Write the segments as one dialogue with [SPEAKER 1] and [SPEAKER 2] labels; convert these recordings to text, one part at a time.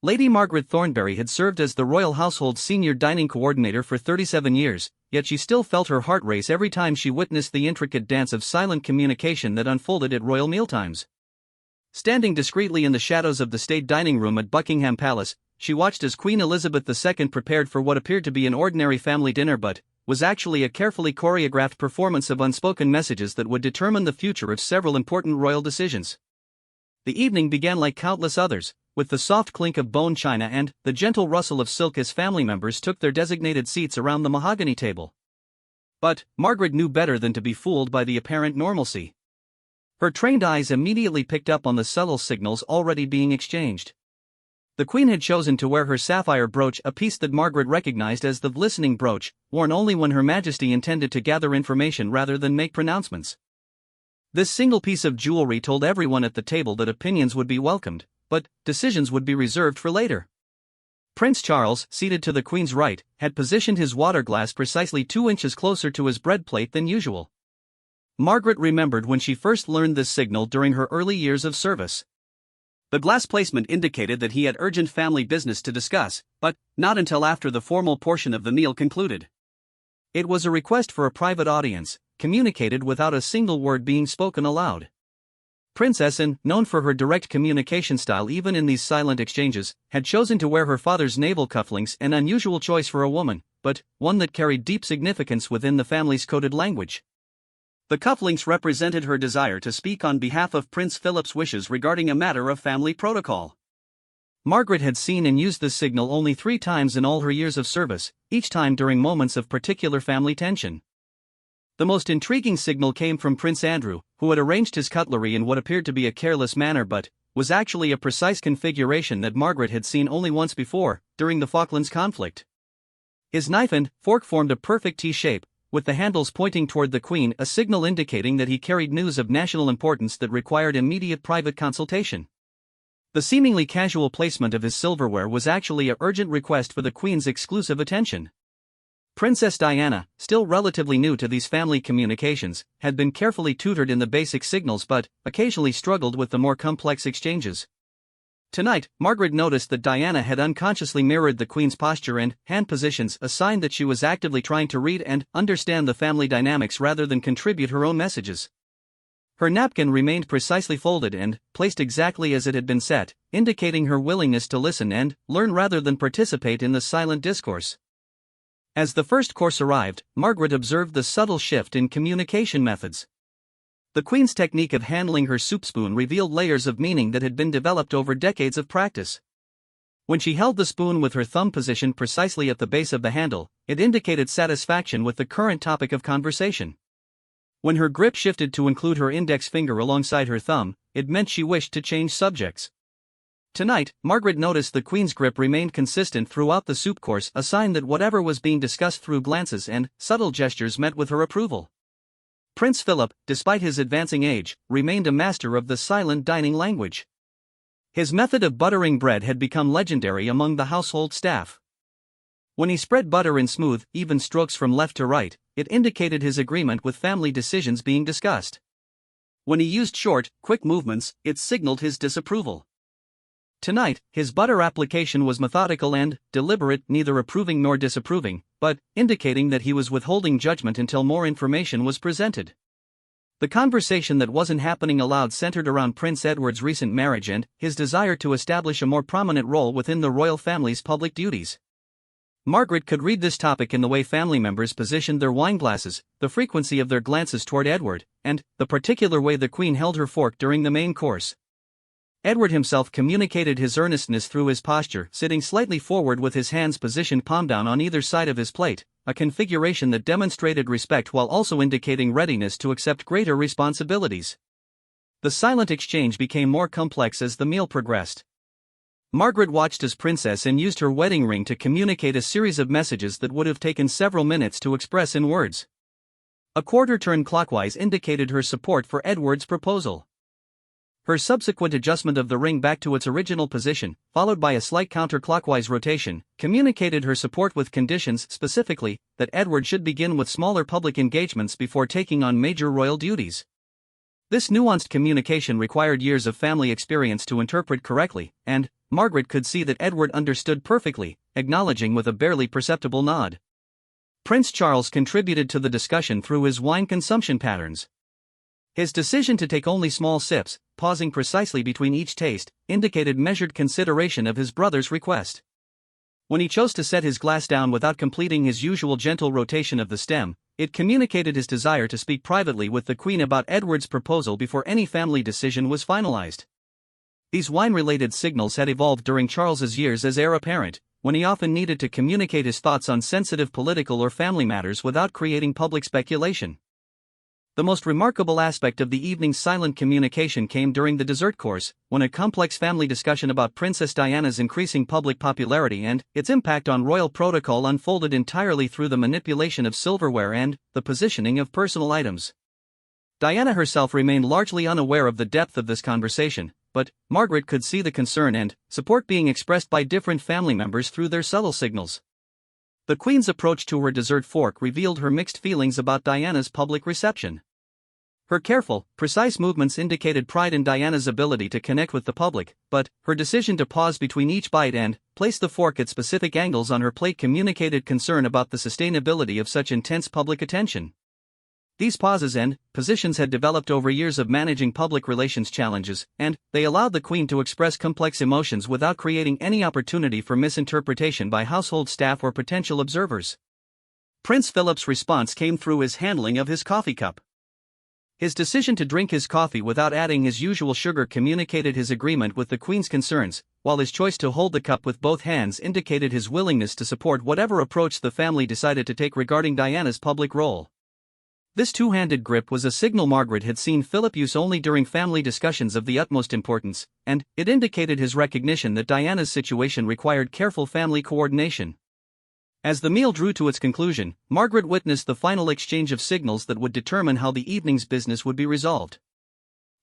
[SPEAKER 1] Lady Margaret Thornberry had served as the royal household's senior dining coordinator for 37 years, yet she still felt her heart race every time she witnessed the intricate dance of silent communication that unfolded at royal mealtimes. Standing discreetly in the shadows of the state dining room at Buckingham Palace, she watched as Queen Elizabeth II prepared for what appeared to be an ordinary family dinner but was actually a carefully choreographed performance of unspoken messages that would determine the future of several important royal decisions. The evening began like countless others, with the soft clink of bone china and the gentle rustle of silk as family members took their designated seats around the mahogany table. But Margaret knew better than to be fooled by the apparent normalcy. Her trained eyes immediately picked up on the subtle signals already being exchanged. The Queen had chosen to wear her sapphire brooch, a piece that Margaret recognized as the listening brooch, worn only when Her Majesty intended to gather information rather than make pronouncements. This single piece of jewelry told everyone at the table that opinions would be welcomed, but decisions would be reserved for later. Prince Charles, seated to the Queen's right, had positioned his water glass precisely 2 inches closer to his bread plate than usual. Margaret remembered when she first learned this signal during her early years of service. The glass placement indicated that he had urgent family business to discuss, but not until after the formal portion of the meal concluded. It was a request for a private audience, communicated without a single word being spoken aloud. Princess Anne, known for her direct communication style even in these silent exchanges, had chosen to wear her father's navel cufflinks, an unusual choice for a woman, but one that carried deep significance within the family's coded language. The cufflinks represented her desire to speak on behalf of Prince Philip's wishes regarding a matter of family protocol. Margaret had seen and used this signal only 3 times in all her years of service, each time during moments of particular family tension. The most intriguing signal came from Prince Andrew, who had arranged his cutlery in what appeared to be a careless manner but was actually a precise configuration that Margaret had seen only once before, during the Falklands conflict. His knife and fork formed a perfect T shape, with the handles pointing toward the Queen, a signal indicating that he carried news of national importance that required immediate private consultation. The seemingly casual placement of his silverware was actually an urgent request for the Queen's exclusive attention. Princess Diana, still relatively new to these family communications, had been carefully tutored in the basic signals but occasionally struggled with the more complex exchanges. Tonight, Margaret noticed that Diana had unconsciously mirrored the Queen's posture and hand positions, a sign that she was actively trying to read and understand the family dynamics rather than contribute her own messages. Her napkin remained precisely folded and placed exactly as it had been set, indicating her willingness to listen and learn rather than participate in the silent discourse. As the first course arrived, Margaret observed the subtle shift in communication methods. The Queen's technique of handling her soup spoon revealed layers of meaning that had been developed over decades of practice. When she held the spoon with her thumb positioned precisely at the base of the handle, it indicated satisfaction with the current topic of conversation. When her grip shifted to include her index finger alongside her thumb, it meant she wished to change subjects. Tonight, Margaret noticed the Queen's grip remained consistent throughout the soup course, a sign that whatever was being discussed through glances and subtle gestures met with her approval. Prince Philip, despite his advancing age, remained a master of the silent dining language. His method of buttering bread had become legendary among the household staff. When he spread butter in smooth, even strokes from left to right, it indicated his agreement with family decisions being discussed. When he used short, quick movements, it signaled his disapproval. Tonight, his butter application was methodical and deliberate, neither approving nor disapproving, but indicating that he was withholding judgment until more information was presented. The conversation that wasn't happening aloud centered around Prince Edward's recent marriage and his desire to establish a more prominent role within the royal family's public duties. Margaret could read this topic in the way family members positioned their wine glasses, the frequency of their glances toward Edward, and the particular way the Queen held her fork during the main course. Edward himself communicated his earnestness through his posture, sitting slightly forward with his hands positioned palm down on either side of his plate, a configuration that demonstrated respect while also indicating readiness to accept greater responsibilities. The silent exchange became more complex as the meal progressed. Margaret watched as Princess Anne used her wedding ring to communicate a series of messages that would have taken several minutes to express in words. A quarter turn clockwise indicated her support for Edward's proposal. Her subsequent adjustment of the ring back to its original position, followed by a slight counterclockwise rotation, communicated her support with conditions, specifically, that Edward should begin with smaller public engagements before taking on major royal duties. This nuanced communication required years of family experience to interpret correctly, and Margaret could see that Edward understood perfectly, acknowledging with a barely perceptible nod. Prince Charles contributed to the discussion through his wine consumption patterns. His decision to take only small sips, pausing precisely between each taste, indicated measured consideration of his brother's request. When he chose to set his glass down without completing his usual gentle rotation of the stem, it communicated his desire to speak privately with the Queen about Edward's proposal before any family decision was finalized. These wine-related signals had evolved during Charles's years as heir apparent, when he often needed to communicate his thoughts on sensitive political or family matters without creating public speculation. The most remarkable aspect of the evening's silent communication came during the dessert course, when a complex family discussion about Princess Diana's increasing public popularity and its impact on royal protocol unfolded entirely through the manipulation of silverware and the positioning of personal items. Diana herself remained largely unaware of the depth of this conversation, but Margaret could see the concern and support being expressed by different family members through their subtle signals. The Queen's approach to her dessert fork revealed her mixed feelings about Diana's public reception. Her careful, precise movements indicated pride in Diana's ability to connect with the public, but her decision to pause between each bite and place the fork at specific angles on her plate communicated concern about the sustainability of such intense public attention. These pauses and positions had developed over years of managing public relations challenges, and they allowed the Queen to express complex emotions without creating any opportunity for misinterpretation by household staff or potential observers. Prince Philip's response came through his handling of his coffee cup. His decision to drink his coffee without adding his usual sugar communicated his agreement with the Queen's concerns, while his choice to hold the cup with both hands indicated his willingness to support whatever approach the family decided to take regarding Diana's public role. This two-handed grip was a signal Margaret had seen Philip use only during family discussions of the utmost importance, and it indicated his recognition that Diana's situation required careful family coordination. As the meal drew to its conclusion, Margaret witnessed the final exchange of signals that would determine how the evening's business would be resolved.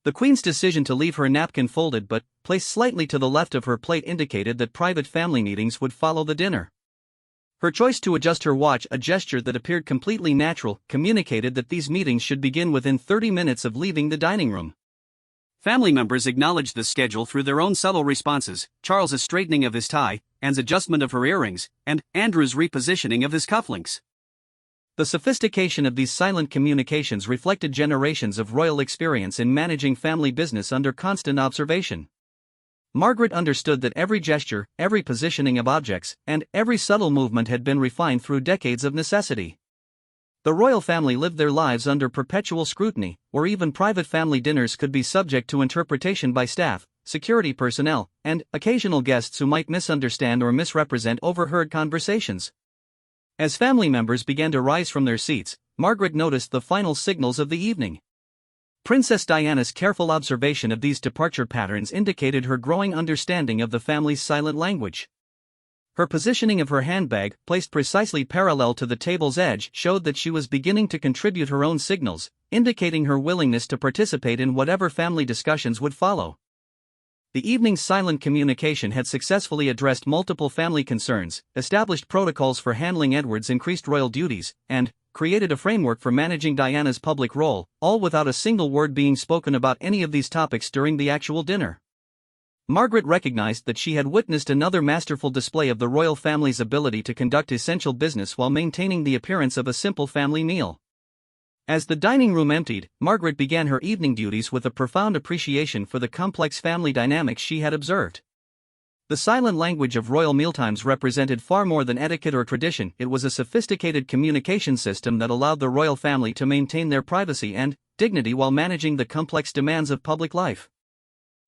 [SPEAKER 1] The Queen's decision to leave her napkin folded but placed slightly to the left of her plate indicated that private family meetings would follow the dinner. Her choice to adjust her watch, a gesture that appeared completely natural, communicated that these meetings should begin within 30 minutes of leaving the dining room. Family members acknowledged the schedule through their own subtle responses: Charles's straightening of his tie, Anne's adjustment of her earrings, and Andrew's repositioning of his cufflinks. The sophistication of these silent communications reflected generations of royal experience in managing family business under constant observation. Margaret understood that every gesture, every positioning of objects, and every subtle movement had been refined through decades of necessity. The royal family lived their lives under perpetual scrutiny, where even private family dinners could be subject to interpretation by staff, security personnel, and occasional guests who might misunderstand or misrepresent overheard conversations. As family members began to rise from their seats, Margaret noticed the final signals of the evening. Princess Diana's careful observation of these departure patterns indicated her growing understanding of the family's silent language. Her positioning of her handbag, placed precisely parallel to the table's edge, showed that she was beginning to contribute her own signals, indicating her willingness to participate in whatever family discussions would follow. The evening's silent communication had successfully addressed multiple family concerns, established protocols for handling Edward's increased royal duties, and created a framework for managing Diana's public role, all without a single word being spoken about any of these topics during the actual dinner. Margaret recognized that she had witnessed another masterful display of the royal family's ability to conduct essential business while maintaining the appearance of a simple family meal. As the dining room emptied, Margaret began her evening duties with a profound appreciation for the complex family dynamics she had observed. The silent language of royal mealtimes represented far more than etiquette or tradition. It was a sophisticated communication system that allowed the royal family to maintain their privacy and dignity while managing the complex demands of public life.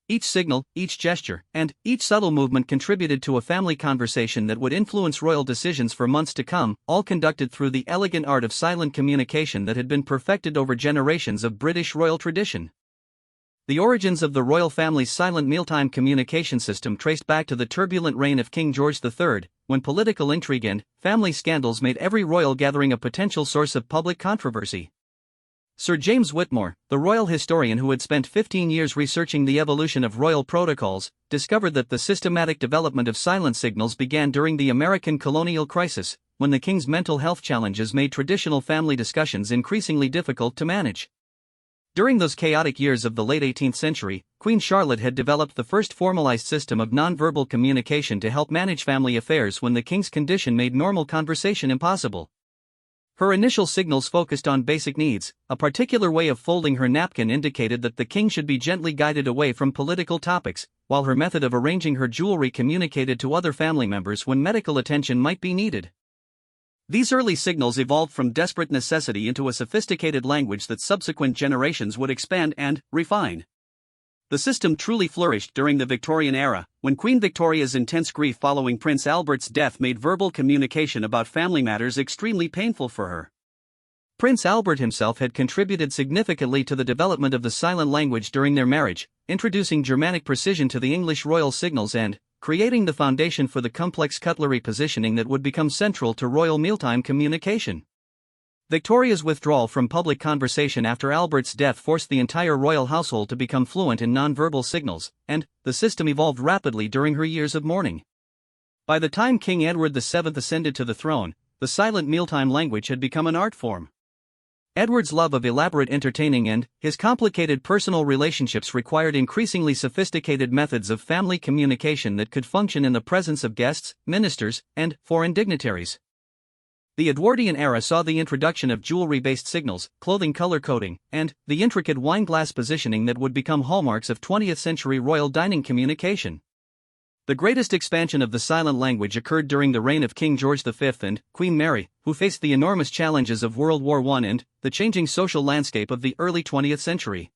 [SPEAKER 1] Each signal, each gesture, and each subtle movement contributed to a family conversation that would influence royal decisions for months to come, all conducted through the elegant art of silent communication that had been perfected over generations of British royal tradition. The origins of the royal family's silent mealtime communication system traced back to the turbulent reign of King George III, when political intrigue and family scandals made every royal gathering a potential source of public controversy. Sir James Whitmore, the royal historian who had spent 15 years researching the evolution of royal protocols, discovered that the systematic development of silent signals began during the American colonial crisis, when the king's mental health challenges made traditional family discussions increasingly difficult to manage. During those chaotic years of the late 18th century, Queen Charlotte had developed the first formalized system of nonverbal communication to help manage family affairs when the king's condition made normal conversation impossible. Her initial signals focused on basic needs. A particular way of folding her napkin indicated that the king should be gently guided away from political topics, while her method of arranging her jewelry communicated to other family members when medical attention might be needed. These early signals evolved from desperate necessity into a sophisticated language that subsequent generations would expand and refine. The system truly flourished during the Victorian era, when Queen Victoria's intense grief following Prince Albert's death made verbal communication about family matters extremely painful for her. Prince Albert himself had contributed significantly to the development of the silent language during their marriage, introducing Germanic precision to the English royal signals and creating the foundation for the complex cutlery positioning that would become central to royal mealtime communication. Victoria's withdrawal from public conversation after Albert's death forced the entire royal household to become fluent in nonverbal signals, and the system evolved rapidly during her years of mourning. By the time King Edward VII ascended to the throne, the silent mealtime language had become an art form. Edward's love of elaborate entertaining and his complicated personal relationships required increasingly sophisticated methods of family communication that could function in the presence of guests, ministers, and foreign dignitaries. The Edwardian era saw the introduction of jewelry-based signals, clothing color coding, and the intricate wine-glass positioning that would become hallmarks of 20th-century royal dining communication. The greatest expansion of the silent language occurred during the reign of King George V and Queen Mary, who faced the enormous challenges of World War I and the changing social landscape of the early 20th century.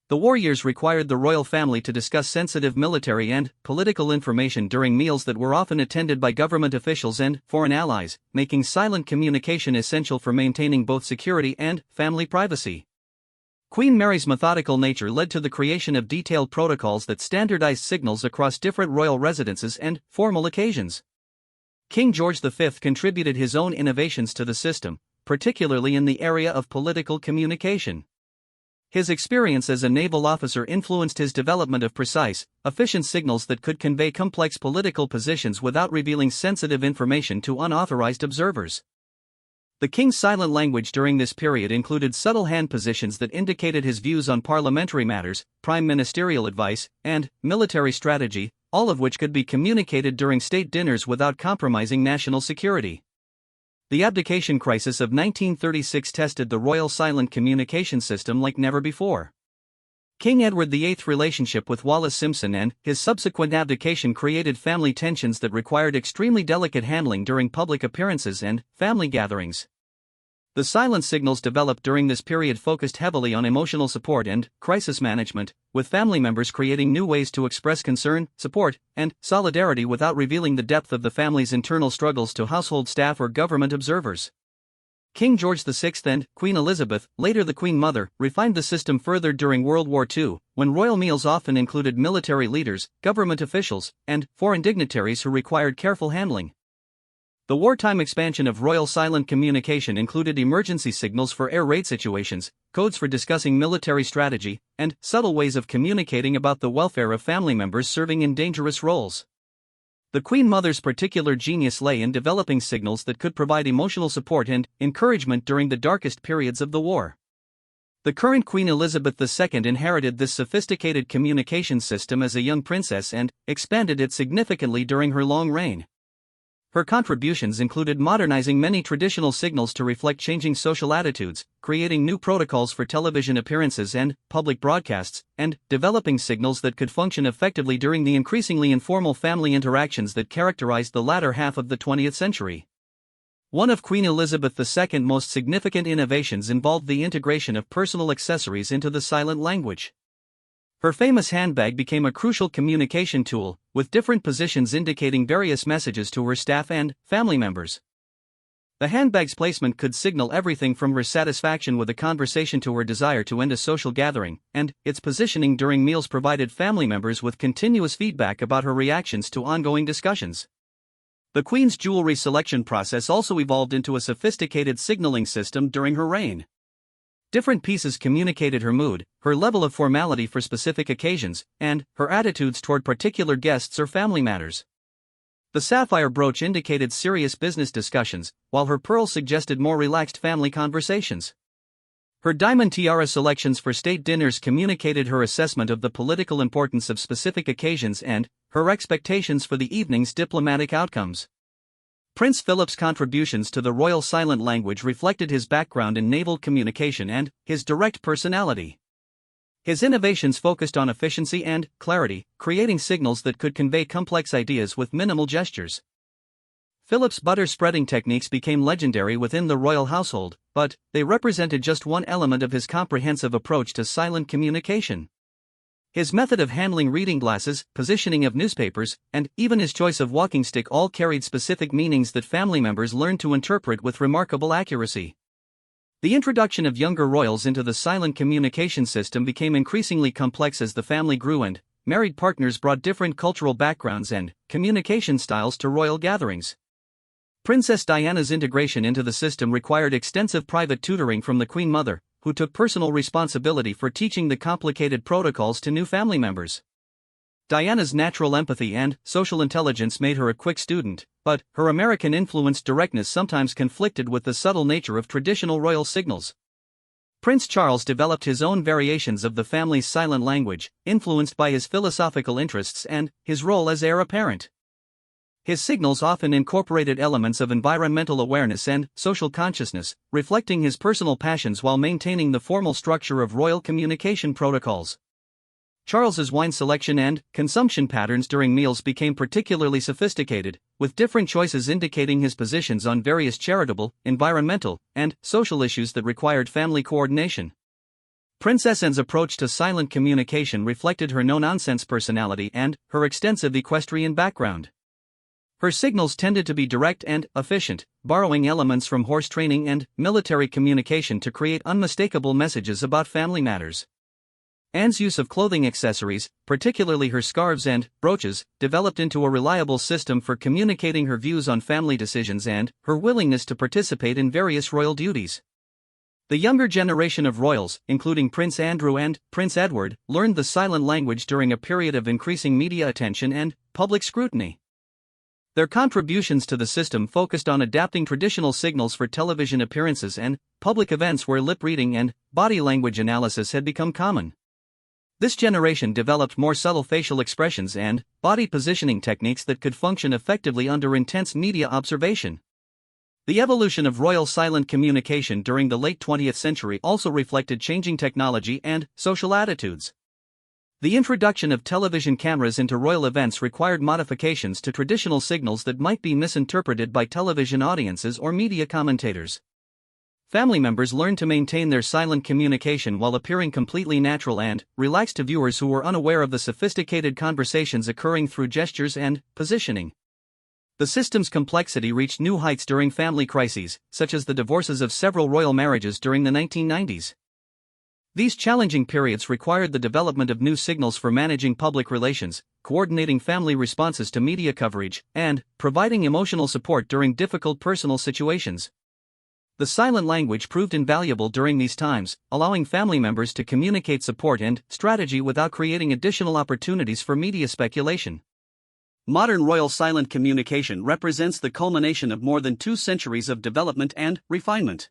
[SPEAKER 1] The war years required the royal family to discuss sensitive military and political information during meals that were often attended by government officials and foreign allies, making silent communication essential for maintaining both security and family privacy. Queen Mary's methodical nature led to the creation of detailed protocols that standardized signals across different royal residences and formal occasions. King George V contributed his own innovations to the system, particularly in the area of political communication. His experience as a naval officer influenced his development of precise, efficient signals that could convey complex political positions without revealing sensitive information to unauthorized observers. The king's silent language during this period included subtle hand positions that indicated his views on parliamentary matters, prime ministerial advice, and military strategy, all of which could be communicated during state dinners without compromising national security. The abdication crisis of 1936 tested the royal silent communication system like never before. King Edward VIII's relationship with Wallis Simpson and his subsequent abdication created family tensions that required extremely delicate handling during public appearances and family gatherings. The silent signals developed during this period focused heavily on emotional support and crisis management, with family members creating new ways to express concern, support, and solidarity without revealing the depth of the family's internal struggles to household staff or government observers. King George VI and Queen Elizabeth, later the Queen Mother, refined the system further during World War II, when royal meals often included military leaders, government officials, and foreign dignitaries who required careful handling. The wartime expansion of royal silent communication included emergency signals for air raid situations, codes for discussing military strategy, and subtle ways of communicating about the welfare of family members serving in dangerous roles. The Queen Mother's particular genius lay in developing signals that could provide emotional support and encouragement during the darkest periods of the war. The current Queen Elizabeth II inherited this sophisticated communication system as a young princess and expanded it significantly during her long reign. Her contributions included modernizing many traditional signals to reflect changing social attitudes, creating new protocols for television appearances and public broadcasts, and developing signals that could function effectively during the increasingly informal family interactions that characterized the latter half of the 20th century. One of Queen Elizabeth II's most significant innovations involved the integration of personal accessories into the silent language. Her famous handbag became a crucial communication tool, with different positions indicating various messages to her staff and family members. The handbag's placement could signal everything from her satisfaction with a conversation to her desire to end a social gathering, and its positioning during meals provided family members with continuous feedback about her reactions to ongoing discussions. The Queen's jewelry selection process also evolved into a sophisticated signaling system during her reign. Different pieces communicated her mood, her level of formality for specific occasions, and her attitudes toward particular guests or family matters. The sapphire brooch indicated serious business discussions, while her pearl suggested more relaxed family conversations. Her diamond tiara selections for state dinners communicated her assessment of the political importance of specific occasions and her expectations for the evening's diplomatic outcomes. Prince Philip's contributions to the royal silent language reflected his background in naval communication and his direct personality. His innovations focused on efficiency and clarity, creating signals that could convey complex ideas with minimal gestures. Philip's butter spreading techniques became legendary within the royal household, but they represented just one element of his comprehensive approach to silent communication. His method of handling reading glasses, positioning of newspapers, and even his choice of walking stick all carried specific meanings that family members learned to interpret with remarkable accuracy. The introduction of younger royals into the silent communication system became increasingly complex as the family grew and married partners brought different cultural backgrounds and communication styles to royal gatherings. Princess Diana's integration into the system required extensive private tutoring from the Queen Mother, who took personal responsibility for teaching the complicated protocols to new family members. Diana's natural empathy and social intelligence made her a quick student, but her American-influenced directness sometimes conflicted with the subtle nature of traditional royal signals. Prince Charles developed his own variations of the family's silent language, influenced by his philosophical interests and his role as heir apparent. His signals often incorporated elements of environmental awareness and social consciousness, reflecting his personal passions while maintaining the formal structure of royal communication protocols. Charles's wine selection and consumption patterns during meals became particularly sophisticated, with different choices indicating his positions on various charitable, environmental, and social issues that required family coordination. Princess Anne's approach to silent communication reflected her no-nonsense personality and her extensive equestrian background. Her signals tended to be direct and efficient, borrowing elements from horse training and military communication to create unmistakable messages about family matters. Anne's use of clothing accessories, particularly her scarves and brooches, developed into a reliable system for communicating her views on family decisions and her willingness to participate in various royal duties. The younger generation of royals, including Prince Andrew and Prince Edward, learned the silent language during a period of increasing media attention and public scrutiny. Their contributions to the system focused on adapting traditional signals for television appearances and public events where lip reading and body language analysis had become common. This generation developed more subtle facial expressions and body positioning techniques that could function effectively under intense media observation. The evolution of royal silent communication during the late 20th century also reflected changing technology and social attitudes. The introduction of television cameras into royal events required modifications to traditional signals that might be misinterpreted by television audiences or media commentators. Family members learned to maintain their silent communication while appearing completely natural and relaxed to viewers who were unaware of the sophisticated conversations occurring through gestures and positioning. The system's complexity reached new heights during family crises, such as the divorces of several royal marriages during the 1990s. These challenging periods required the development of new signals for managing public relations, coordinating family responses to media coverage, and providing emotional support during difficult personal situations. The silent language proved invaluable during these times, allowing family members to communicate support and strategy without creating additional opportunities for media speculation. Modern royal silent communication represents the culmination of more than 2 centuries of development and refinement.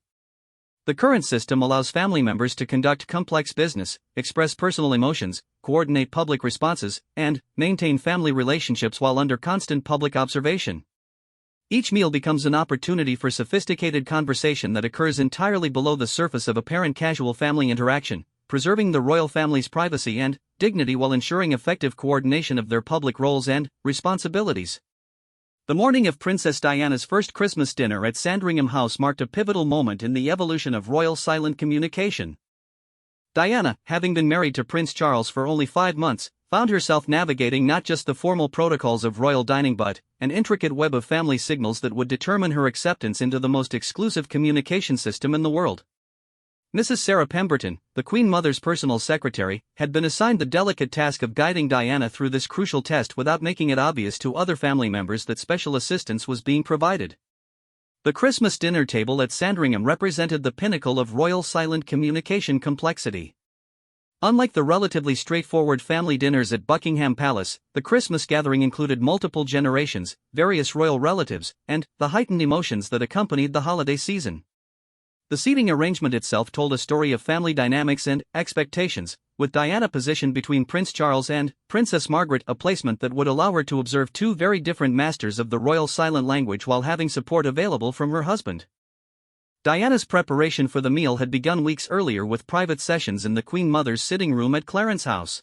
[SPEAKER 1] The current system allows family members to conduct complex business, express personal emotions, coordinate public responses, and maintain family relationships while under constant public observation. Each meal becomes an opportunity for sophisticated conversation that occurs entirely below the surface of apparent casual family interaction, preserving the royal family's privacy and dignity while ensuring effective coordination of their public roles and responsibilities. The morning of Princess Diana's first Christmas dinner at Sandringham House marked a pivotal moment in the evolution of royal silent communication. Diana, having been married to Prince Charles for only 5 months, found herself navigating not just the formal protocols of royal dining but an intricate web of family signals that would determine her acceptance into the most exclusive communication system in the world. Mrs. Sarah Pemberton, the Queen Mother's personal secretary, had been assigned the delicate task of guiding Diana through this crucial test without making it obvious to other family members that special assistance was being provided. The Christmas dinner table at Sandringham represented the pinnacle of royal silent communication complexity. Unlike the relatively straightforward family dinners at Buckingham Palace, the Christmas gathering included multiple generations, various royal relatives, and the heightened emotions that accompanied the holiday season. The seating arrangement itself told a story of family dynamics and expectations, with Diana positioned between Prince Charles and Princess Margaret, a placement that would allow her to observe two very different masters of the royal silent language while having support available from her husband. Diana's preparation for the meal had begun weeks earlier with private sessions in the Queen Mother's sitting room at Clarence House.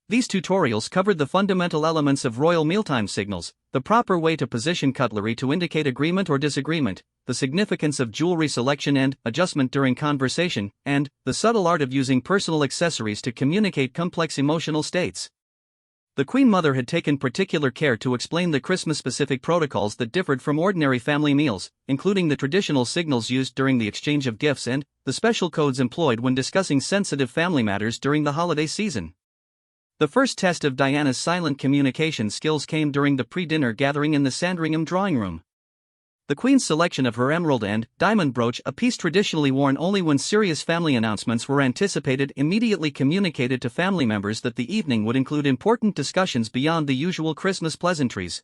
[SPEAKER 1] These tutorials covered the fundamental elements of royal mealtime signals, the proper way to position cutlery to indicate agreement or disagreement, the significance of jewelry selection and adjustment during conversation, and the subtle art of using personal accessories to communicate complex emotional states. The Queen Mother had taken particular care to explain the Christmas-specific protocols that differed from ordinary family meals, including the traditional signals used during the exchange of gifts and the special codes employed when discussing sensitive family matters during the holiday season. The first test of Diana's silent communication skills came during the pre-dinner gathering in the Sandringham drawing room. The Queen's selection of her emerald and diamond brooch, a piece traditionally worn only when serious family announcements were anticipated, immediately communicated to family members that the evening would include important discussions beyond the usual Christmas pleasantries.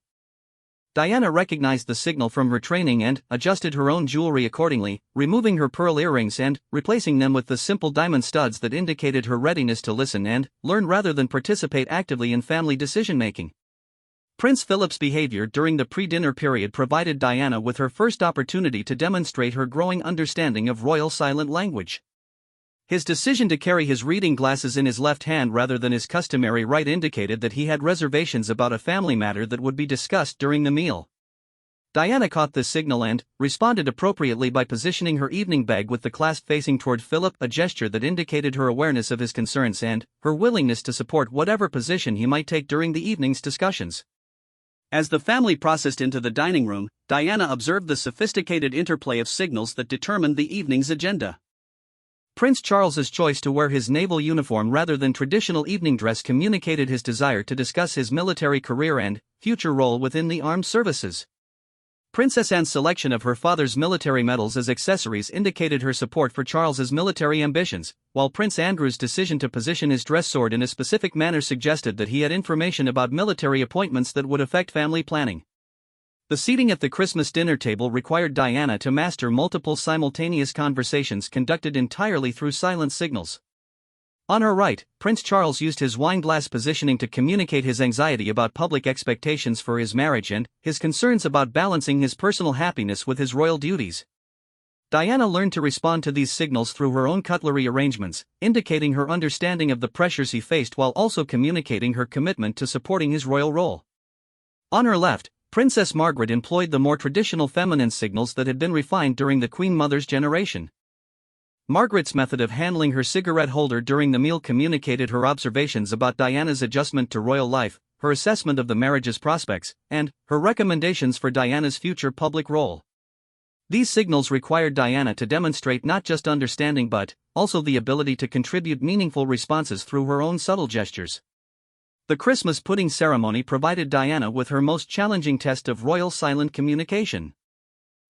[SPEAKER 1] Diana recognized the signal from her training and adjusted her own jewelry accordingly, removing her pearl earrings and replacing them with the simple diamond studs that indicated her readiness to listen and learn rather than participate actively in family decision-making. Prince Philip's behavior during the pre-dinner period provided Diana with her first opportunity to demonstrate her growing understanding of royal silent language. His decision to carry his reading glasses in his left hand rather than his customary right indicated that he had reservations about a family matter that would be discussed during the meal. Diana caught this signal and responded appropriately by positioning her evening bag with the clasp facing toward Philip, a gesture that indicated her awareness of his concerns and her willingness to support whatever position he might take during the evening's discussions. As the family processed into the dining room, Diana observed the sophisticated interplay of signals that determined the evening's agenda. Prince Charles's choice to wear his naval uniform rather than traditional evening dress communicated his desire to discuss his military career and future role within the armed services. Princess Anne's selection of her father's military medals as accessories indicated her support for Charles's military ambitions, while Prince Andrew's decision to position his dress sword in a specific manner suggested that he had information about military appointments that would affect family planning. The seating at the Christmas dinner table required Diana to master multiple simultaneous conversations conducted entirely through silent signals. On her right, Prince Charles used his wine glass positioning to communicate his anxiety about public expectations for his marriage and his concerns about balancing his personal happiness with his royal duties. Diana learned to respond to these signals through her own cutlery arrangements, indicating her understanding of the pressures he faced while also communicating her commitment to supporting his royal role. On her left, Princess Margaret employed the more traditional feminine signals that had been refined during the Queen Mother's generation. Margaret's method of handling her cigarette holder during the meal communicated her observations about Diana's adjustment to royal life, her assessment of the marriage's prospects, and her recommendations for Diana's future public role. These signals required Diana to demonstrate not just understanding but also the ability to contribute meaningful responses through her own subtle gestures. The Christmas pudding ceremony provided Diana with her most challenging test of royal silent communication.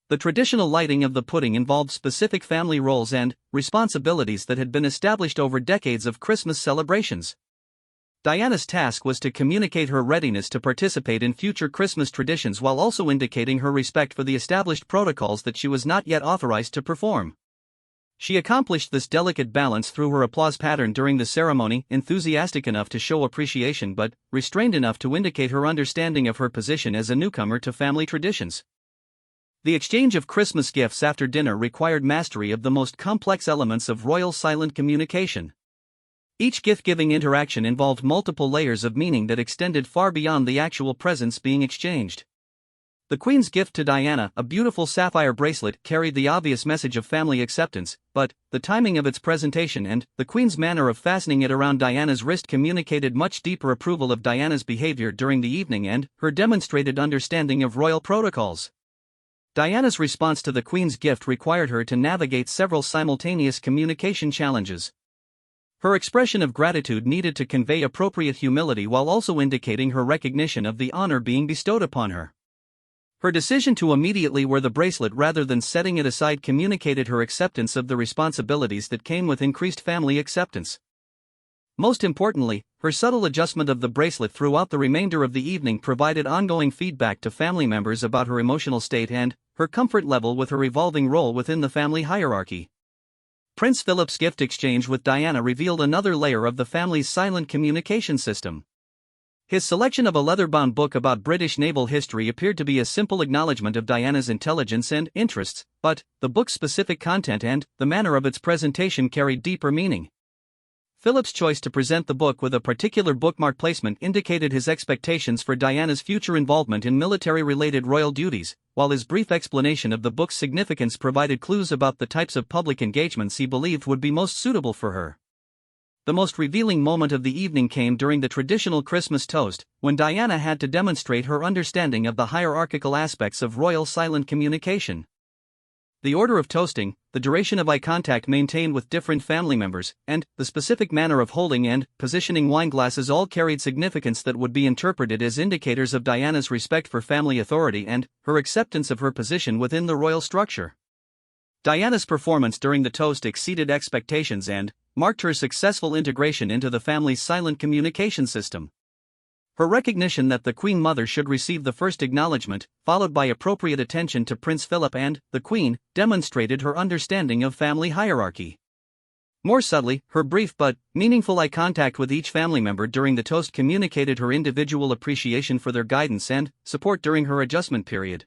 [SPEAKER 1] The traditional lighting of the pudding involved specific family roles and responsibilities that had been established over decades of Christmas celebrations. Diana's task was to communicate her readiness to participate in future Christmas traditions while also indicating her respect for the established protocols that she was not yet authorized to perform. She accomplished this delicate balance through her applause pattern during the ceremony, enthusiastic enough to show appreciation but restrained enough to indicate her understanding of her position as a newcomer to family traditions. The exchange of Christmas gifts after dinner required mastery of the most complex elements of royal silent communication. Each gift-giving interaction involved multiple layers of meaning that extended far beyond the actual presents being exchanged. The Queen's gift to Diana, a beautiful sapphire bracelet, carried the obvious message of family acceptance, but the timing of its presentation and the Queen's manner of fastening it around Diana's wrist communicated much deeper approval of Diana's behavior during the evening and her demonstrated understanding of royal protocols. Diana's response to the Queen's gift required her to navigate several simultaneous communication challenges. Her expression of gratitude needed to convey appropriate humility while also indicating her recognition of the honor being bestowed upon her. Her decision to immediately wear the bracelet rather than setting it aside communicated her acceptance of the responsibilities that came with increased family acceptance. Most importantly, her subtle adjustment of the bracelet throughout the remainder of the evening provided ongoing feedback to family members about her emotional state and her comfort level with her evolving role within the family hierarchy. Prince Philip's gift exchange with Diana revealed another layer of the family's silent communication system. His selection of a leather-bound book about British naval history appeared to be a simple acknowledgement of Diana's intelligence and interests, but the book's specific content and the manner of its presentation carried deeper meaning. Philip's choice to present the book with a particular bookmark placement indicated his expectations for Diana's future involvement in military-related royal duties, while his brief explanation of the book's significance provided clues about the types of public engagements he believed would be most suitable for her. The most revealing moment of the evening came during the traditional Christmas toast, when Diana had to demonstrate her understanding of the hierarchical aspects of royal silent communication. The order of toasting, the duration of eye contact maintained with different family members, and the specific manner of holding and positioning wine glasses all carried significance that would be interpreted as indicators of Diana's respect for family authority and her acceptance of her position within the royal structure. Diana's performance during the toast exceeded expectations and marked her successful integration into the family's silent communication system. Her recognition that the Queen Mother should receive the first acknowledgement, followed by appropriate attention to Prince Philip and the Queen, demonstrated her understanding of family hierarchy. More subtly, her brief but meaningful eye contact with each family member during the toast communicated her individual appreciation for their guidance and support during her adjustment period.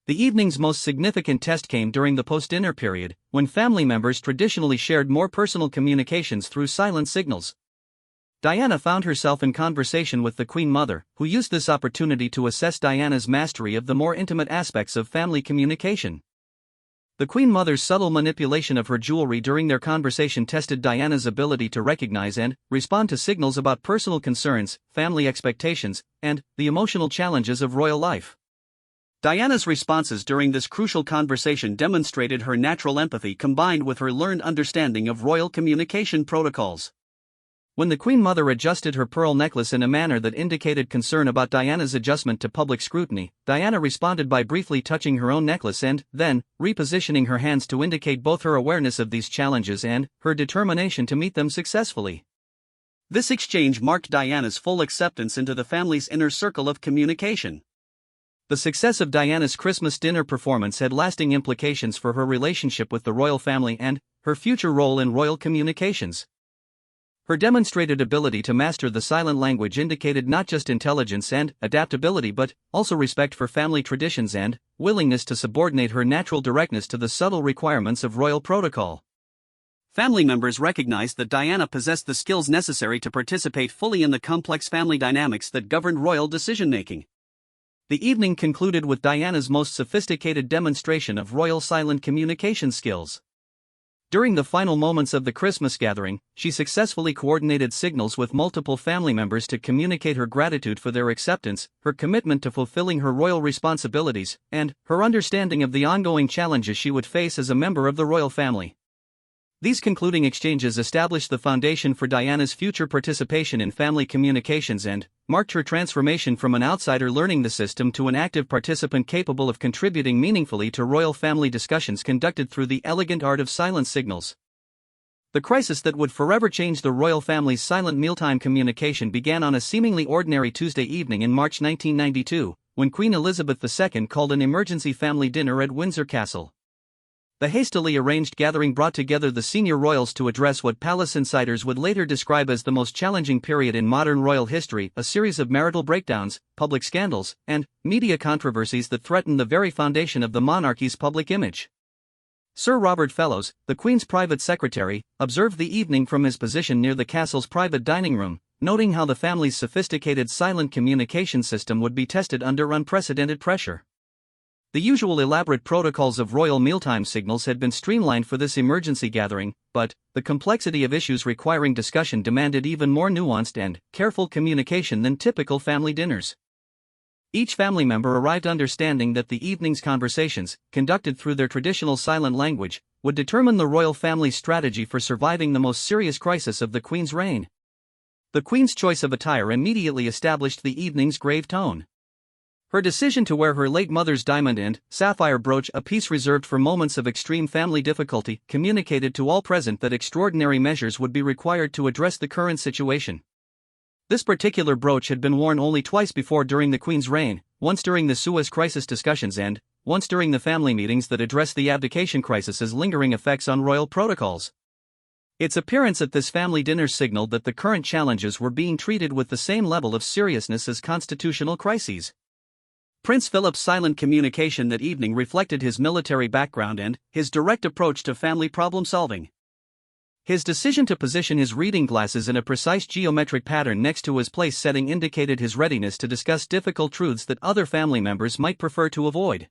[SPEAKER 1] The evening's most significant test came during the post-dinner period, when family members traditionally shared more personal communications through silent signals. Diana found herself in conversation with the Queen Mother, who used this opportunity to assess Diana's mastery of the more intimate aspects of family communication. The Queen Mother's subtle manipulation of her jewelry during their conversation tested Diana's ability to recognize and respond to signals about personal concerns, family expectations, and the emotional challenges of royal life. Diana's responses during this crucial conversation demonstrated her natural empathy combined with her learned understanding of royal communication protocols. When the Queen Mother adjusted her pearl necklace in a manner that indicated concern about Diana's adjustment to public scrutiny, Diana responded by briefly touching her own necklace and, then, repositioning her hands to indicate both her awareness of these challenges and her determination to meet them successfully. This exchange marked Diana's full acceptance into the family's inner circle of communication. The success of Diana's Christmas dinner performance had lasting implications for her relationship with the royal family and her future role in royal communications. Her demonstrated ability to master the silent language indicated not just intelligence and adaptability but also respect for family traditions and willingness to subordinate her natural directness to the subtle requirements of royal protocol. Family members recognized that Diana possessed the skills necessary to participate fully in the complex family dynamics that governed royal decision-making. The evening concluded with Diana's most sophisticated demonstration of royal silent communication skills. During the final moments of the Christmas gathering, she successfully coordinated signals with multiple family members to communicate her gratitude for their acceptance, her commitment to fulfilling her royal responsibilities, and her understanding of the ongoing challenges she would face as a member of the royal family. These concluding exchanges established the foundation for Diana's future participation in family communications and marked her transformation from an outsider learning the system to an active participant capable of contributing meaningfully to royal family discussions conducted through the elegant art of silent signals. The crisis that would forever change the royal family's silent mealtime communication began on a seemingly ordinary Tuesday evening in March 1992, when Queen Elizabeth II called an emergency family dinner at Windsor Castle. The hastily arranged gathering brought together the senior royals to address what palace insiders would later describe as the most challenging period in modern royal history, a series of marital breakdowns, public scandals, and media controversies that threatened the very foundation of the monarchy's public image. Sir Robert Fellows, the Queen's private secretary, observed the evening from his position near the castle's private dining room, noting how the family's sophisticated silent communication system would be tested under unprecedented pressure. The usual elaborate protocols of royal mealtime signals had been streamlined for this emergency gathering, but the complexity of issues requiring discussion demanded even more nuanced and careful communication than typical family dinners. Each family member arrived understanding that the evening's conversations, conducted through their traditional silent language, would determine the royal family's strategy for surviving the most serious crisis of the Queen's reign. The Queen's choice of attire immediately established the evening's grave tone. Her decision to wear her late mother's diamond and sapphire brooch, a piece reserved for moments of extreme family difficulty, communicated to all present that extraordinary measures would be required to address the current situation. This particular brooch had been worn only twice before during the Queen's reign, once during the Suez Crisis discussions and once during the family meetings that addressed the abdication crisis's lingering effects on royal protocols. Its appearance at this family dinner signaled that the current challenges were being treated with the same level of seriousness as constitutional crises. Prince Philip's silent communication that evening reflected his military background and his direct approach to family problem-solving. His decision to position his reading glasses in a precise geometric pattern next to his place setting indicated his readiness to discuss difficult truths that other family members might prefer to avoid.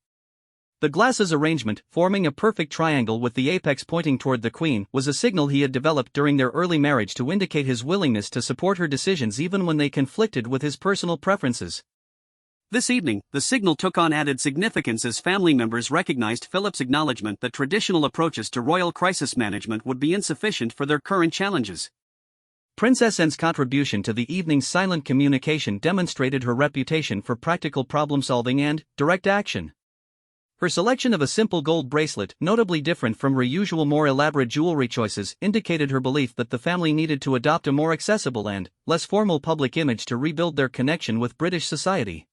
[SPEAKER 1] The glasses arrangement, forming a perfect triangle with the apex pointing toward the Queen, was a signal he had developed during their early marriage to indicate his willingness to support her decisions even when they conflicted with his personal preferences. This evening, the signal took on added significance as family members recognized Philip's acknowledgement that traditional approaches to royal crisis management would be insufficient for their current challenges. Princess Anne's contribution to the evening's silent communication demonstrated her reputation for practical problem-solving and direct action. Her selection of a simple gold bracelet, notably different from her usual more elaborate jewelry choices, indicated her belief that the family needed to adopt a more accessible and less formal public image to rebuild their connection with British society.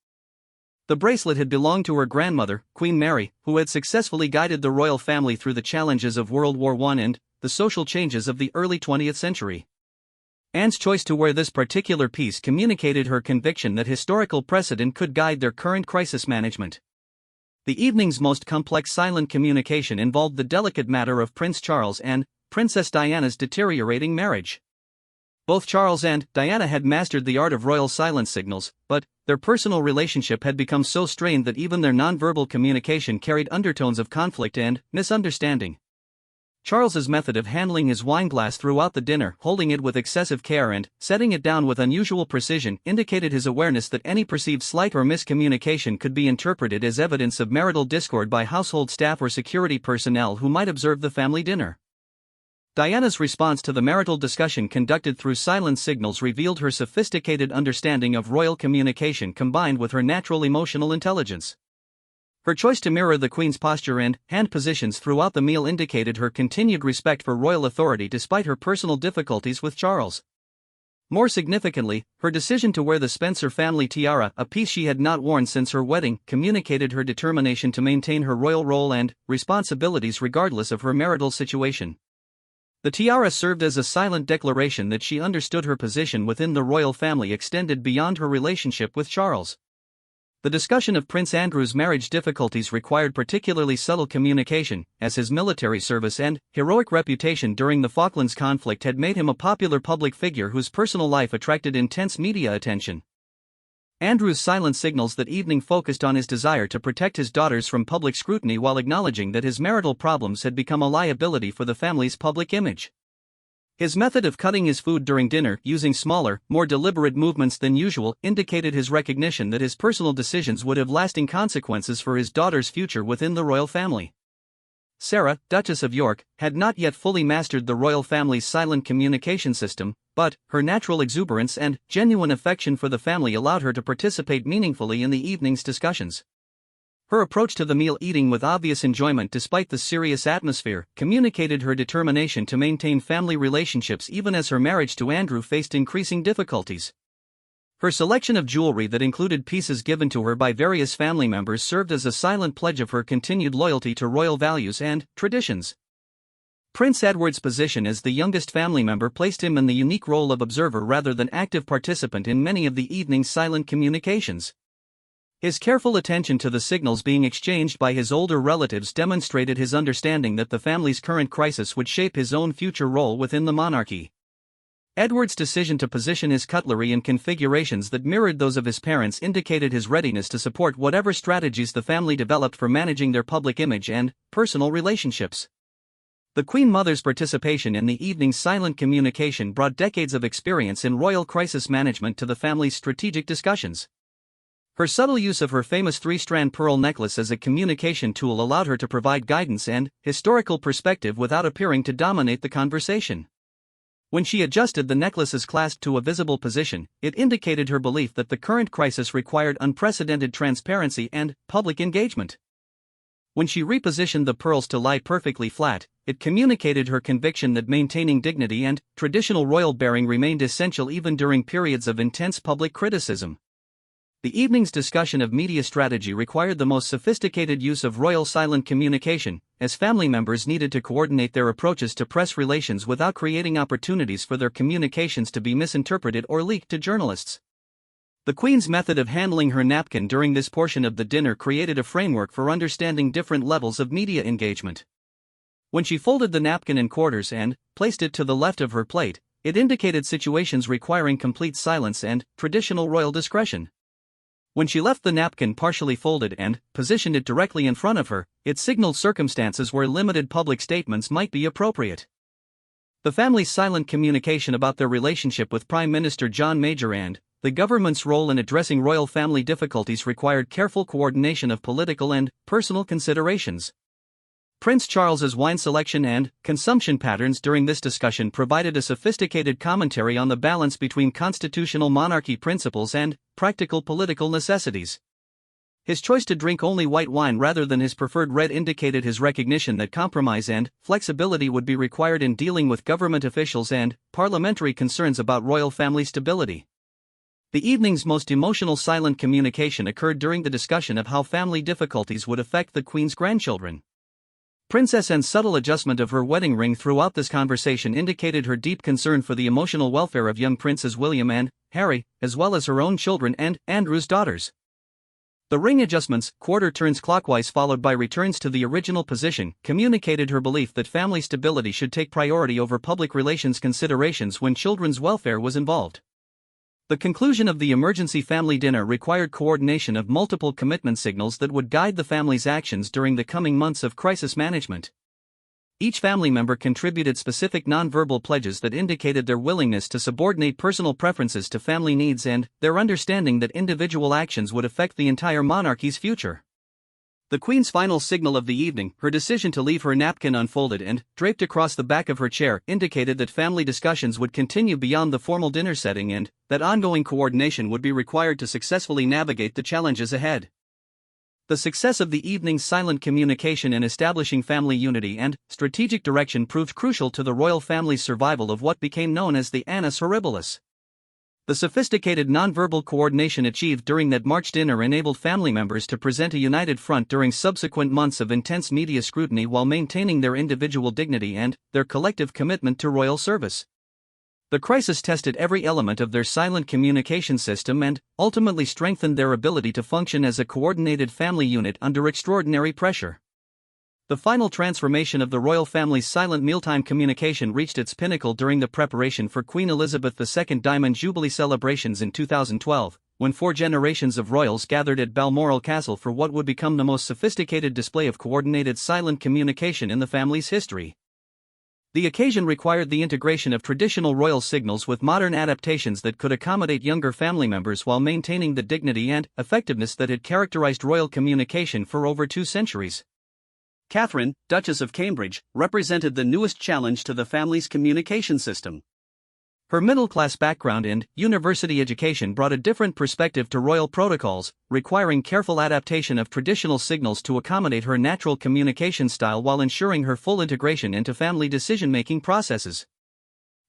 [SPEAKER 1] The bracelet had belonged to her grandmother, Queen Mary, who had successfully guided the royal family through the challenges of World War I and the social changes of the early 20th century. Anne's choice to wear this particular piece communicated her conviction that historical precedent could guide their current crisis management. The evening's most complex silent communication involved the delicate matter of Prince Charles and Princess Diana's deteriorating marriage. Both Charles and Diana had mastered the art of royal silence signals, but their personal relationship had become so strained that even their nonverbal communication carried undertones of conflict and misunderstanding. Charles's method of handling his wineglass throughout the dinner, holding it with excessive care and setting it down with unusual precision, indicated his awareness that any perceived slight or miscommunication could be interpreted as evidence of marital discord by household staff or security personnel who might observe the family dinner. Diana's response to the marital discussion conducted through silent signals revealed her sophisticated understanding of royal communication combined with her natural emotional intelligence. Her choice to mirror the Queen's posture and hand positions throughout the meal indicated her continued respect for royal authority despite her personal difficulties with Charles. More significantly, her decision to wear the Spencer family tiara, a piece she had not worn since her wedding, communicated her determination to maintain her royal role and responsibilities regardless of her marital situation. The tiara served as a silent declaration that she understood her position within the royal family extended beyond her relationship with Charles. The discussion of Prince Andrew's marriage difficulties required particularly subtle communication, as his military service and heroic reputation during the Falklands conflict had made him a popular public figure whose personal life attracted intense media attention. Andrew's silent signals that evening focused on his desire to protect his daughters from public scrutiny while acknowledging that his marital problems had become a liability for the family's public image. His method of cutting his food during dinner, using smaller, more deliberate movements than usual, indicated his recognition that his personal decisions would have lasting consequences for his daughter's future within the royal family. Sarah, Duchess of York, had not yet fully mastered the royal family's silent communication system, but her natural exuberance and genuine affection for the family allowed her to participate meaningfully in the evening's discussions. Her approach to the meal, eating with obvious enjoyment despite the serious atmosphere, communicated her determination to maintain family relationships even as her marriage to Andrew faced increasing difficulties. Her selection of jewelry that included pieces given to her by various family members served as a silent pledge of her continued loyalty to royal values and traditions. Prince Edward's position as the youngest family member placed him in the unique role of observer rather than active participant in many of the evening's silent communications. His careful attention to the signals being exchanged by his older relatives demonstrated his understanding that the family's current crisis would shape his own future role within the monarchy. Edward's decision to position his cutlery in configurations that mirrored those of his parents indicated his readiness to support whatever strategies the family developed for managing their public image and personal relationships. The Queen Mother's participation in the evening's silent communication brought decades of experience in royal crisis management to the family's strategic discussions. Her subtle use of her famous three-strand pearl necklace as a communication tool allowed her to provide guidance and historical perspective without appearing to dominate the conversation. When she adjusted the necklace's clasp to a visible position, it indicated her belief that the current crisis required unprecedented transparency and public engagement. When she repositioned the pearls to lie perfectly flat, it communicated her conviction that maintaining dignity and traditional royal bearing remained essential even during periods of intense public criticism. The evening's discussion of media strategy required the most sophisticated use of royal silent communication, as family members needed to coordinate their approaches to press relations without creating opportunities for their communications to be misinterpreted or leaked to journalists. The Queen's method of handling her napkin during this portion of the dinner created a framework for understanding different levels of media engagement. When she folded the napkin in quarters and placed it to the left of her plate, it indicated situations requiring complete silence and traditional royal discretion. When she left the napkin partially folded and positioned it directly in front of her, it signaled circumstances where limited public statements might be appropriate. The family's silent communication about their relationship with Prime Minister John Major and the government's role in addressing royal family difficulties required careful coordination of political and personal considerations. Prince Charles's wine selection and consumption patterns during this discussion provided a sophisticated commentary on the balance between constitutional monarchy principles and practical political necessities. His choice to drink only white wine rather than his preferred red indicated his recognition that compromise and flexibility would be required in dealing with government officials and parliamentary concerns about royal family stability. The evening's most emotional silent communication occurred during the discussion of how family difficulties would affect the Queen's grandchildren. Princess Anne's subtle adjustment of her wedding ring throughout this conversation indicated her deep concern for the emotional welfare of young Princes William and Harry, as well as her own children and Andrew's daughters. The ring adjustments, quarter turns clockwise followed by returns to the original position, communicated her belief that family stability should take priority over public relations considerations when children's welfare was involved. The conclusion of the emergency family dinner required coordination of multiple commitment signals that would guide the family's actions during the coming months of crisis management. Each family member contributed specific nonverbal pledges that indicated their willingness to subordinate personal preferences to family needs and their understanding that individual actions would affect the entire monarchy's future. The Queen's final signal of the evening, her decision to leave her napkin unfolded and draped across the back of her chair, indicated that family discussions would continue beyond the formal dinner setting and that ongoing coordination would be required to successfully navigate the challenges ahead. The success of the evening's silent communication in establishing family unity and strategic direction proved crucial to the royal family's survival of what became known as the annus horribilis. The sophisticated nonverbal coordination achieved during that March dinner enabled family members to present a united front during subsequent months of intense media scrutiny while maintaining their individual dignity and their collective commitment to royal service. The crisis tested every element of their silent communication system and ultimately strengthened their ability to function as a coordinated family unit under extraordinary pressure. The final transformation of the royal family's silent mealtime communication reached its pinnacle during the preparation for Queen Elizabeth II Diamond Jubilee celebrations in 2012, when 4 generations of royals gathered at Balmoral Castle for what would become the most sophisticated display of coordinated silent communication in the family's history. The occasion required the integration of traditional royal signals with modern adaptations that could accommodate younger family members while maintaining the dignity and effectiveness that had characterized royal communication for over 2 centuries. Catherine, Duchess of Cambridge, represented the newest challenge to the family's communication system. Her middle-class background and university education brought a different perspective to royal protocols, requiring careful adaptation of traditional signals to accommodate her natural communication style while ensuring her full integration into family decision-making processes.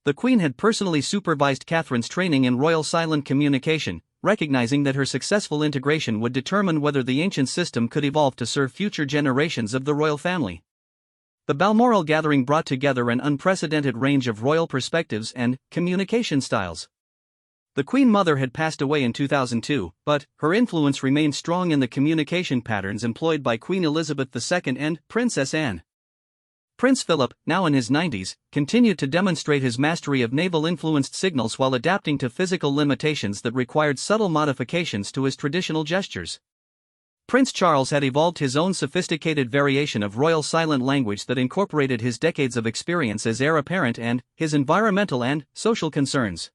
[SPEAKER 1] The Queen had personally supervised Catherine's training in royal silent communication, recognizing that her successful integration would determine whether the ancient system could evolve to serve future generations of the royal family. The Balmoral gathering brought together an unprecedented range of royal perspectives and communication styles. The Queen Mother had passed away in 2002, but her influence remained strong in the communication patterns employed by Queen Elizabeth II and Princess Anne. Prince Philip, now in his 90s, continued to demonstrate his mastery of navel-influenced signals while adapting to physical limitations that required subtle modifications to his traditional gestures. Prince Charles had evolved his own sophisticated variation of royal silent language that incorporated his decades of experience as heir apparent and his environmental and social concerns.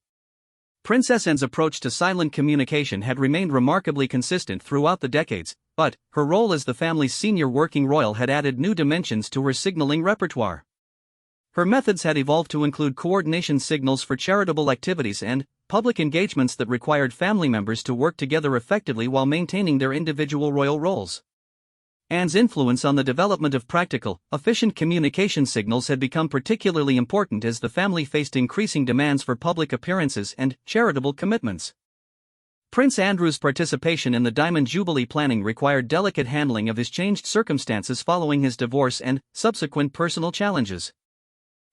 [SPEAKER 1] Princess Anne's approach to silent communication had remained remarkably consistent throughout the decades, but her role as the family's senior working royal had added new dimensions to her signaling repertoire. Her methods had evolved to include coordination signals for charitable activities and public engagements that required family members to work together effectively while maintaining their individual royal roles. Anne's influence on the development of practical, efficient communication signals had become particularly important as the family faced increasing demands for public appearances and charitable commitments. Prince Andrew's participation in the Diamond Jubilee planning required delicate handling of his changed circumstances following his divorce and subsequent personal challenges.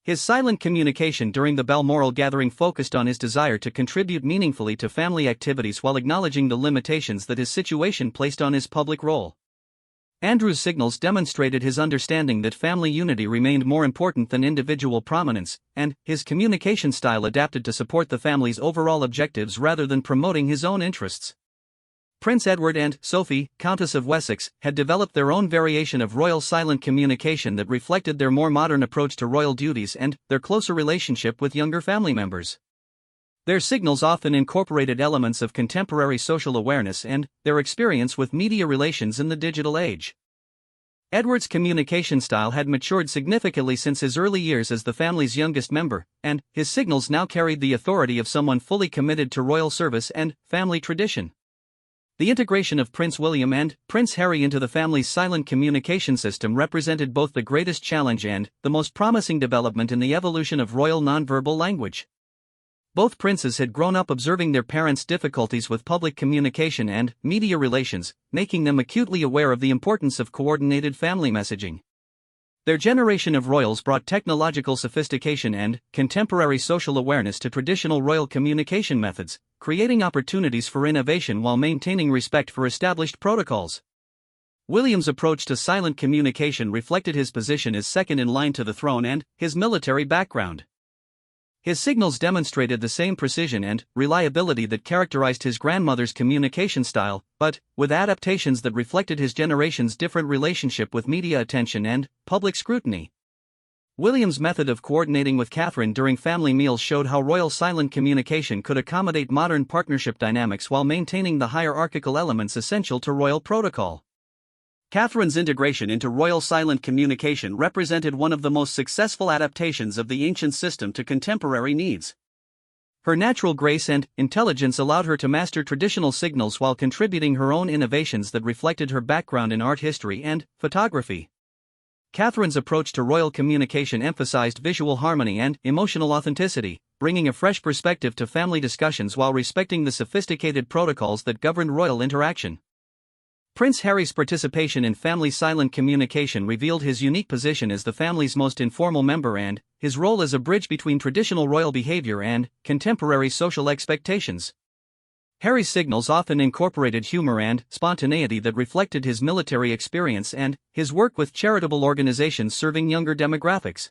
[SPEAKER 1] His silent communication during the Balmoral gathering focused on his desire to contribute meaningfully to family activities while acknowledging the limitations that his situation placed on his public role. Andrew's signals demonstrated his understanding that family unity remained more important than individual prominence, and his communication style adapted to support the family's overall objectives rather than promoting his own interests. Prince Edward and Sophie, Countess of Wessex, had developed their own variation of royal silent communication that reflected their more modern approach to royal duties and their closer relationship with younger family members. Their signals often incorporated elements of contemporary social awareness and their experience with media relations in the digital age. Edward's communication style had matured significantly since his early years as the family's youngest member, and his signals now carried the authority of someone fully committed to royal service and family tradition. The integration of Prince William and Prince Harry into the family's silent communication system represented both the greatest challenge and the most promising development in the evolution of royal nonverbal language. Both princes had grown up observing their parents' difficulties with public communication and media relations, making them acutely aware of the importance of coordinated family messaging. Their generation of royals brought technological sophistication and contemporary social awareness to traditional royal communication methods, creating opportunities for innovation while maintaining respect for established protocols. William's approach to silent communication reflected his position as second in line to the throne and his military background. His signals demonstrated the same precision and reliability that characterized his grandmother's communication style, but with adaptations that reflected his generation's different relationship with media attention and public scrutiny. William's method of coordinating with Catherine during family meals showed how royal silent communication could accommodate modern partnership dynamics while maintaining the hierarchical elements essential to royal protocol. Catherine's integration into royal silent communication represented one of the most successful adaptations of the ancient system to contemporary needs. Her natural grace and intelligence allowed her to master traditional signals while contributing her own innovations that reflected her background in art history and photography. Catherine's approach to royal communication emphasized visual harmony and emotional authenticity, bringing a fresh perspective to family discussions while respecting the sophisticated protocols that governed royal interaction. Prince Harry's participation in family silent communication revealed his unique position as the family's most informal member and his role as a bridge between traditional royal behavior and contemporary social expectations. Harry's signals often incorporated humor and spontaneity that reflected his military experience and his work with charitable organizations serving younger demographics.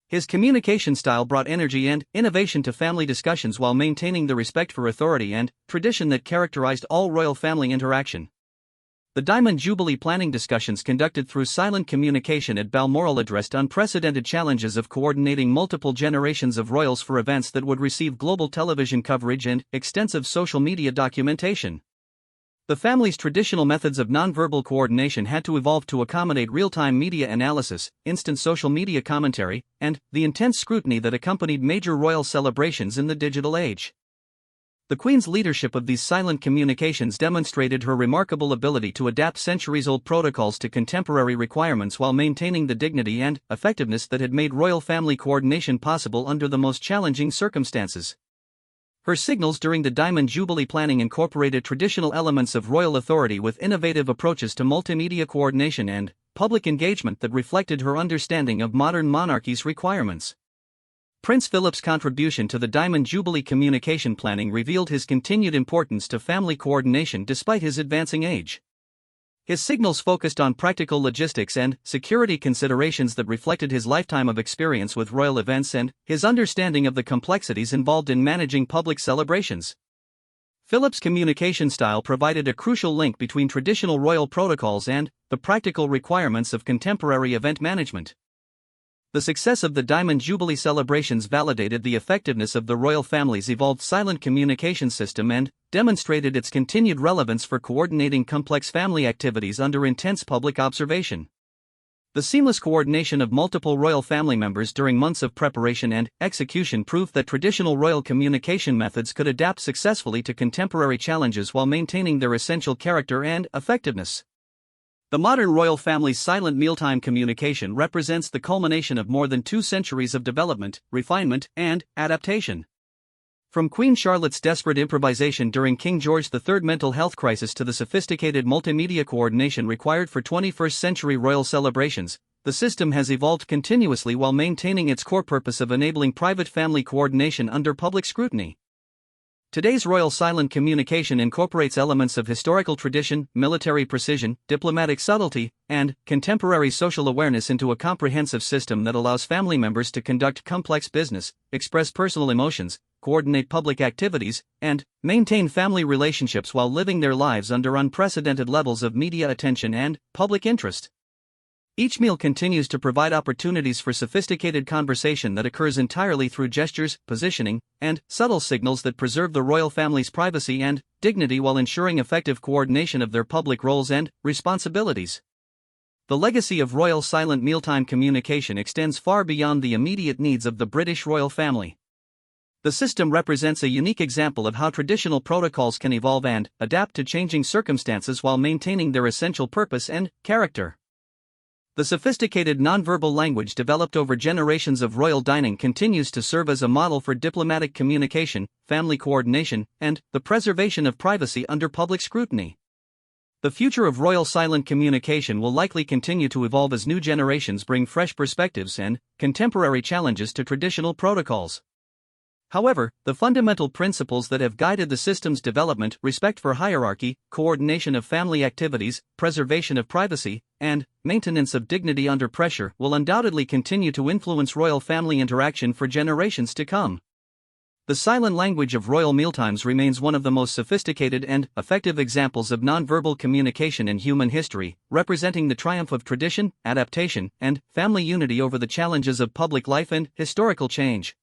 [SPEAKER 1] His communication style brought energy and innovation to family discussions while maintaining the respect for authority and tradition that characterized all royal family interaction. The Diamond Jubilee planning discussions conducted through silent communication at Balmoral addressed unprecedented challenges of coordinating multiple generations of royals for events that would receive global television coverage and extensive social media documentation. The family's traditional methods of nonverbal coordination had to evolve to accommodate real-time media analysis, instant social media commentary, and the intense scrutiny that accompanied major royal celebrations in the digital age. The Queen's leadership of these silent communications demonstrated her remarkable ability to adapt centuries-old protocols to contemporary requirements while maintaining the dignity and effectiveness that had made royal family coordination possible under the most challenging circumstances. Her signals during the Diamond Jubilee planning incorporated traditional elements of royal authority with innovative approaches to multimedia coordination and public engagement that reflected her understanding of modern monarchies' requirements. Prince Philip's contribution to the Diamond Jubilee communication planning revealed his continued importance to family coordination despite his advancing age. His signals focused on practical logistics and security considerations that reflected his lifetime of experience with royal events and his understanding of the complexities involved in managing public celebrations. Philip's communication style provided a crucial link between traditional royal protocols and the practical requirements of contemporary event management. The success of the Diamond Jubilee celebrations validated the effectiveness of the royal family's evolved silent communication system and demonstrated its continued relevance for coordinating complex family activities under intense public observation. The seamless coordination of multiple royal family members during months of preparation and execution proved that traditional royal communication methods could adapt successfully to contemporary challenges while maintaining their essential character and effectiveness. The modern royal family's silent mealtime communication represents the culmination of more than 2 centuries of development, refinement, and adaptation. From Queen Charlotte's desperate improvisation during King George III's mental health crisis to the sophisticated multimedia coordination required for 21st-century royal celebrations, the system has evolved continuously while maintaining its core purpose of enabling private family coordination under public scrutiny. Today's royal silent communication incorporates elements of historical tradition, military precision, diplomatic subtlety, and contemporary social awareness into a comprehensive system that allows family members to conduct complex business, express personal emotions, coordinate public activities, and maintain family relationships while living their lives under unprecedented levels of media attention and public interest. Each meal continues to provide opportunities for sophisticated conversation that occurs entirely through gestures, positioning, and subtle signals that preserve the royal family's privacy and dignity while ensuring effective coordination of their public roles and responsibilities. The legacy of royal silent mealtime communication extends far beyond the immediate needs of the British royal family. The system represents a unique example of how traditional protocols can evolve and adapt to changing circumstances while maintaining their essential purpose and character. The sophisticated nonverbal language developed over generations of royal dining continues to serve as a model for diplomatic communication, family coordination, and the preservation of privacy under public scrutiny. The future of royal silent communication will likely continue to evolve as new generations bring fresh perspectives and contemporary challenges to traditional protocols. However, the fundamental principles that have guided the system's development, respect for hierarchy, coordination of family activities, preservation of privacy, and maintenance of dignity under pressure, will undoubtedly continue to influence royal family interaction for generations to come. The silent language of royal mealtimes remains one of the most sophisticated and effective examples of nonverbal communication in human history, representing the triumph of tradition, adaptation, and family unity over the challenges of public life and historical change.